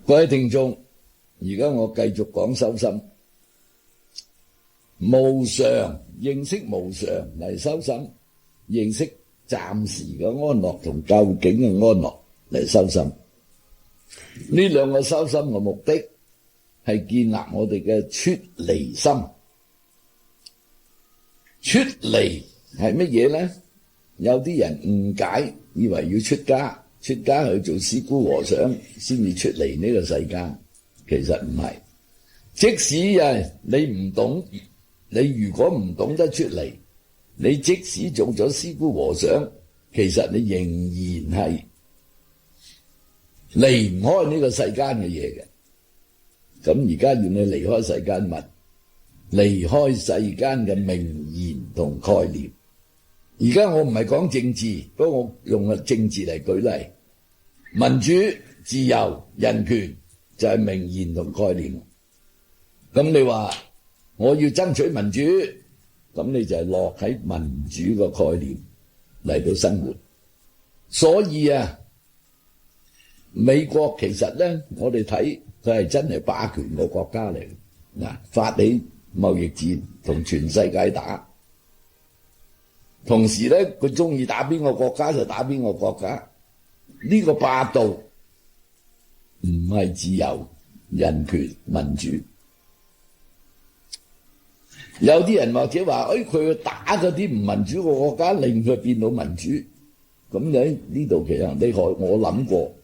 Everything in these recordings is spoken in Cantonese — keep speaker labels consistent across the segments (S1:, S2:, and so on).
S1: 各位聽眾，而家我繼續講修心。無常，認識無常嚟修心，認識暫時嘅安樂同究竟嘅安樂嚟修心。呢兩個修心嘅目的係建立我哋嘅出離心。出離係乜嘢呢？有啲人誤解，以為要出家去做師姑和尚先至出離呢個世間，其實唔係。即使你唔懂，你如果唔懂得出離，你即使做咗師姑和尚，其實你仍然係離唔開呢個世間嘅嘢嘅。咁而家要你離開世間物，離開世間嘅名言同概念。而家我唔係講政治，不過我用政治嚟舉例，民主、自由、人權就係名言同概念。咁你話我要爭取民主，咁你就係落喺民主個概念嚟到生活。所以美國其實咧，我哋睇佢係真係霸權個國家嚟，發起貿易戰同全世界打。同時咧，佢中意打邊個國家就打邊個國家。呢個霸道唔係自由、人權、民主。有啲人或者話，佢打嗰啲唔民主嘅國家，令佢變到民主。咁喺呢度其實我諗過，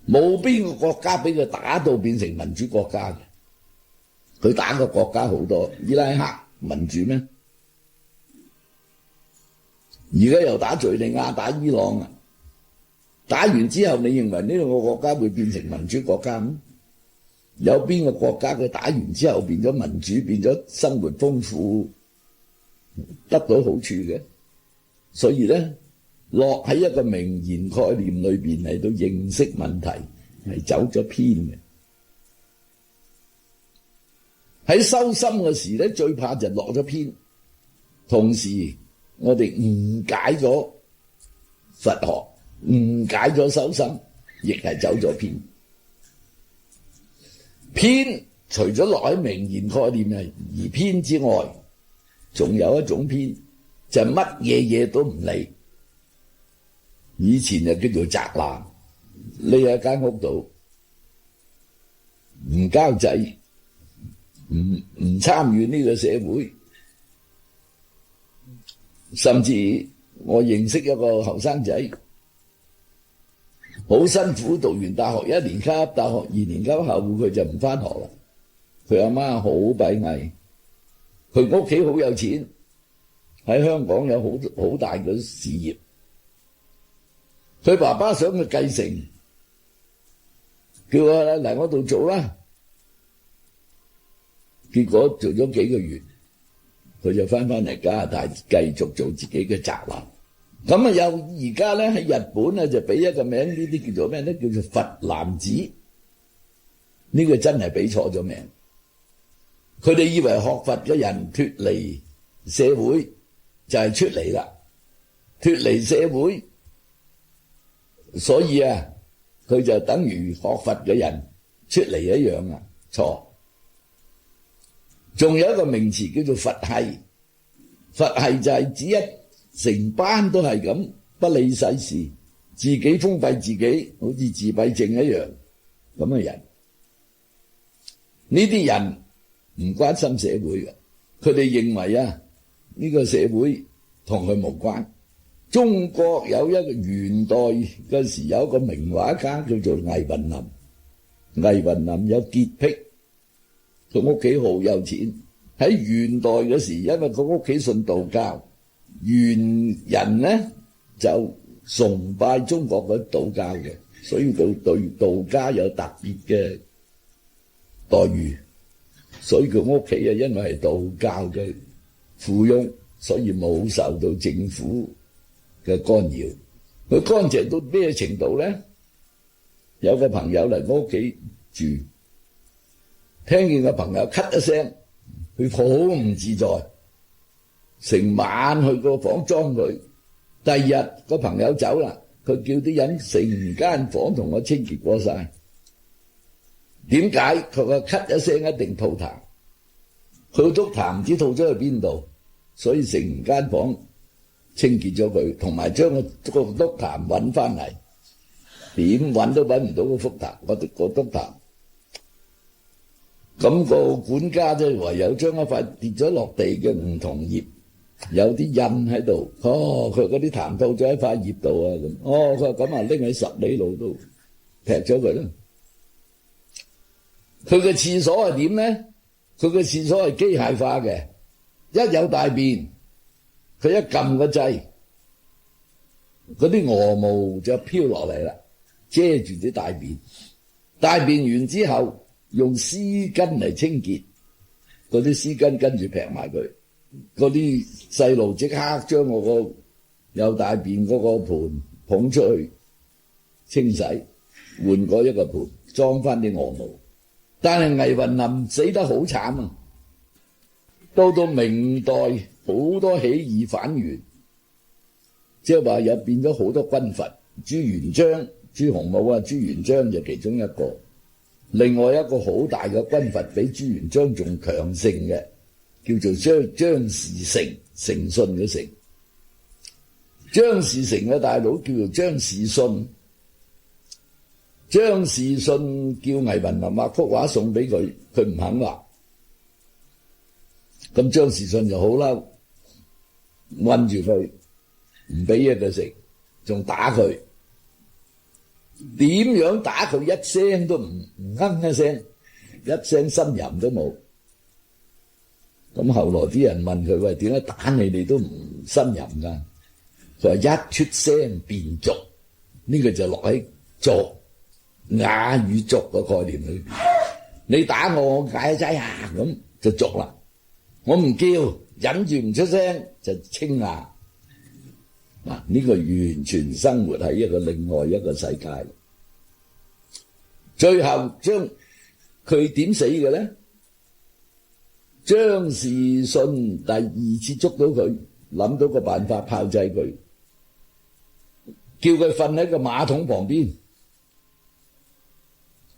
S1: 冇邊個國家俾佢打到變成民主國家嘅。佢打個國家好多，伊拉克民主咩？而家又打敘利亞、打伊朗啊！打完之後，你認為呢兩個國家會變成民主國家咩？有邊個國家佢打完之後變咗民主，變咗生活豐富，得到好處嘅？所以咧，落喺一個名言概念裏邊嚟到認識問題，係走咗偏嘅。喺修心嘅時咧，最怕就落咗偏，同時我哋誤解咗佛學，誤解咗修心，亦係走咗偏。偏除咗落喺名言概念而偏之外，仲有一種偏，就係乜嘢都唔理。以前就叫做宅男，匿喺間屋度，唔交際，唔參與呢個社會。甚至我認識一個後生仔，好辛苦讀完大學1年級，大學2年級後佢就唔返學啦。佢阿媽好閉翳，佢屋企好有錢，喺香港有好大嘅事業。佢爸爸想佢繼承，叫佢嚟我度做啦。結果做咗幾個月，佢就翻嚟加拿大繼續做自己嘅宅男。咁又而家咧喺日本就俾一個名，呢啲叫做咩咧？叫做佛男子。呢個真係俾錯咗名。佢哋以為學佛嘅人脫離社會就係出離啦，脫離社會，所以佢就等於學佛嘅人出離一樣啊，錯。仲有一個名詞叫做佛系，佛系就係指成班都係咁不理世事，自己封閉自己，好似自閉症一樣咁嘅人。呢啲人唔關心社會嘅，佢哋認為呢個社會同佢無關。中國有一個元代嗰時有一個名畫家叫做倪雲林，倪雲林有潔癖。佢屋企好有錢，喺元代嗰時，因為佢屋企信道教，元人咧就崇拜中國嘅道教嘅，所以對道家有特別嘅待遇。所以佢屋企因為係道教嘅富翁，所以冇受到政府嘅干擾。佢乾淨到咩程度咧？有個朋友嚟我屋企住，聽見個朋友咳一聲，佢好唔自在，成晚去個房裝佢。第二日個朋友走啦，佢叫啲人成間房同我清潔過晒。點解？佢話咳一聲一定吐痰，佢督痰唔知吐咗去邊度，所以成間房清潔咗佢，同埋將個督痰揾翻嚟，點揾都揾唔到個督痰，個督痰。咁個管家就唯有將一塊跌咗落地嘅梧桐葉，有啲印喺度。佢嗰啲痰吐咗喺塊葉度啊咁。佢話咁啊，拎喺10里路都劈咗佢啦。佢嘅廁所係點咧？佢嘅廁所係機械化嘅，一有大便，佢一撳個掣，嗰啲鵝毛就飄落嚟啦，遮住啲大便。大便完之後，用絲巾嚟清潔，嗰啲絲巾跟住劈埋佢，嗰啲細路即刻將我個有大便嗰個盆捧出去清洗，換過一個盆裝翻啲鵝毛。但係倪雲林死得好慘啊！到明代好多起義反袁，即係話又變咗好多軍閥，朱元璋、朱洪武啊，朱元璋就其中一個。另外一個好大嘅軍閥比朱元璋仲強盛嘅，叫做張士誠，誠信嘅誠。張士誠嘅大佬叫做張士信。張士信叫倪雲林畫幅畫送俾佢，佢唔肯畫。咁張士信就好嬲，韞住佢，唔俾嘢佢食，仲打佢。點樣打佢一聲都唔哼一聲，一聲呻吟都冇。咁後來啲人問佢：喂，點解打你哋都唔呻吟㗎？佢話一出聲便濁，呢個就落喺濁雅與濁嘅概念裏邊。你打我，我解劑啊，咁就濁啦。我唔叫，忍住唔出聲就清雅。嗱，呢個完全生活喺一個另外一個世界。最後將佢點死嘅咧？張士信第2次捉到佢，諗到個辦法炮製佢，叫佢瞓喺個馬桶旁邊。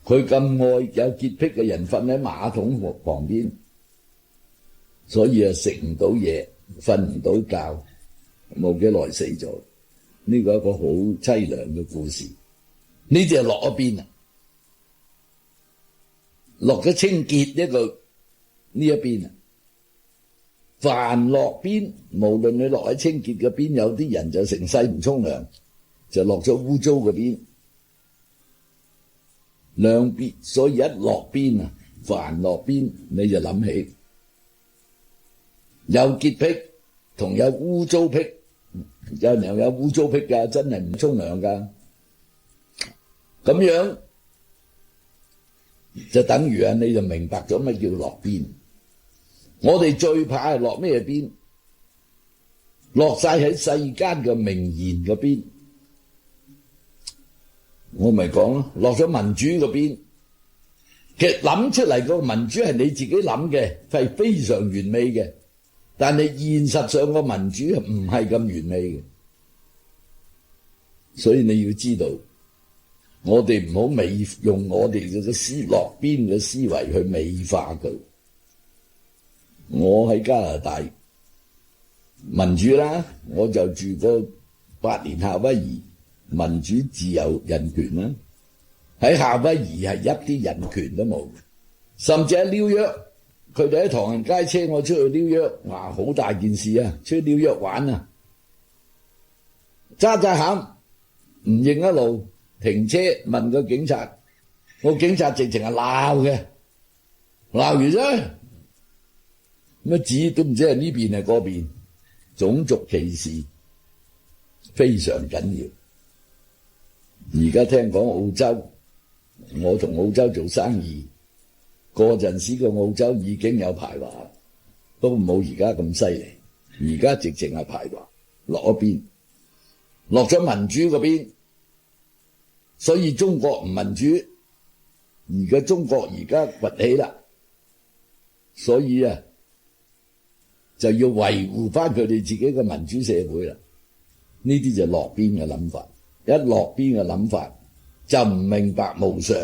S1: 佢咁愛有潔癖嘅人瞓喺馬桶旁邊，所以食唔到嘢，瞓唔到覺。冇幾耐死咗，呢個係一個好淒涼嘅故事。呢隻落咗邊啊？落咗清潔呢一邊啊。凡落邊，無論你落喺清潔嘅邊，有啲人就成世唔沖涼，就落咗污糟嘅邊。兩邊，所以一落邊啊，凡落邊你就諗起有潔癖同有污糟癖。有人又有污糟癖㗎，真係唔沖涼㗎。咁樣就等於你就明白咗乜叫落邊。我哋最怕係落咩邊？落晒喺世間嘅名言嗰邊。我咪講咯，落咗民主嗰邊。其實諗出嚟個民主係你自己諗嘅，係非常完美嘅。但係現實上個民主唔係咁完美嘅，所以你要知道，我哋唔好用我哋嘅落邊嘅思維去美化佢。我喺加拿大民主啦，我就住過8年夏威夷，民主自由人權啦。喺夏威夷係一啲人權都冇，甚至喺紐約。佢哋喺唐人街車我出去紐約，哇，好大件事啊！出去紐約玩啊，揸下唔認得路，停車問個警察，個警察直情係鬧嘅，鬧完啫，乜指都唔知係呢邊係嗰邊，種族歧視非常緊要。而家聽講澳洲，我同澳洲做生意。嗰陣時個澳洲已經有排華，不過冇而家咁犀利。而家直情係排華，落咗邊，落咗民主嗰邊。所以中國唔民主，而家中國而家崛起啦，所以啊就要維護翻佢哋自己嘅民主社會啦。呢啲就落邊嘅諗法，一落邊嘅諗法就唔明白無常，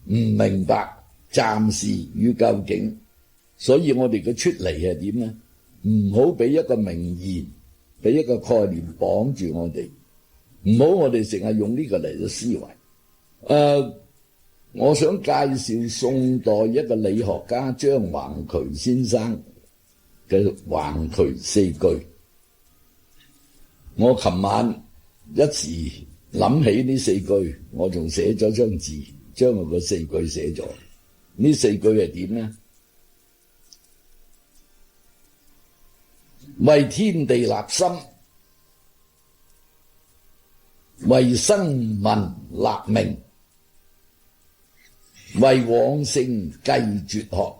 S1: 唔明白暫時與究竟。所以我哋嘅出嚟係點呢？唔好俾一個名言，俾一個概念綁住我哋，唔好我哋成日用呢個嚟到思維。我想介紹宋代一個理學家張橫渠先生嘅橫渠四句。我琴晚一時諗起呢四句，我仲寫咗張字，將佢個四句寫咗。呢四句係點呢？為天地立心，為生民立命，為往聖繼絕學，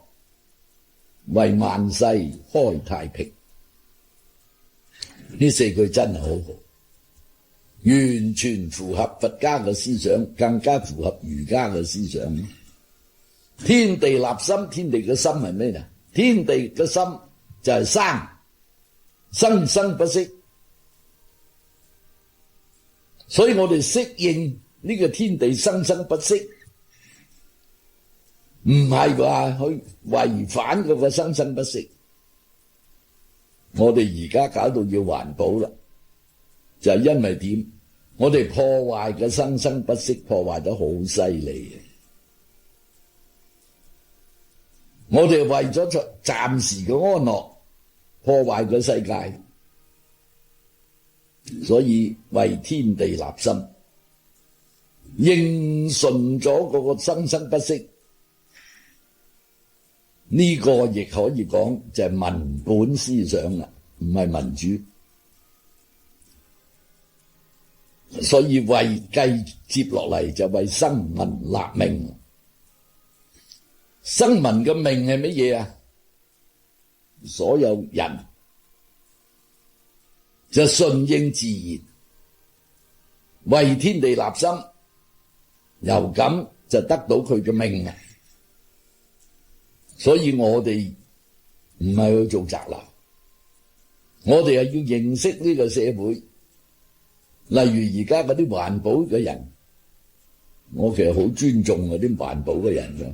S1: 為萬世開太平。呢四句真係好好，完全符合佛家嘅思想，更加符合儒家嘅思想。天地立心，天地嘅心係咩呢？天地嘅心就係生生不息，所以我哋適應呢個天地生生不息，唔係話去違反嗰個生生不息。我哋而家搞到要環保啦，就係因為點？我哋破壞嘅生生不息，破壞得好犀利嘅。我哋為咗暫時嘅安樂，破壞個世界，所以為天地立心，應順咗嗰個生生不息。呢個亦可以講就係民本思想啦，唔係民主。所以為繼接落嚟就為生民立命。生民嘅命係乜嘢啊？所有人就順應自然，為天地立心，由咁就得到佢嘅命啊！所以我哋唔係去做宅男，我哋係要認識呢個社會。例如而家嗰啲環保嘅人，我其實好尊重嗰啲環保嘅人㗎。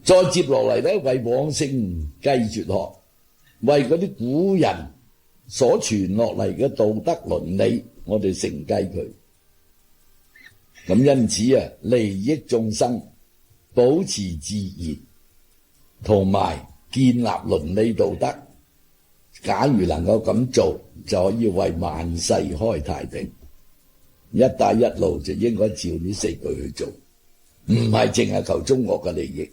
S1: 再接落嚟咧，為往聖繼絕學，為嗰啲古人所傳落嚟嘅道德倫理，我哋承繼佢。咁因此啊，利益眾生，保持自然，同埋建立倫理道德。假如能夠咁做，就可以為萬世開太平。一帶一路就應該照呢四句去做，唔係淨係求中國嘅利益。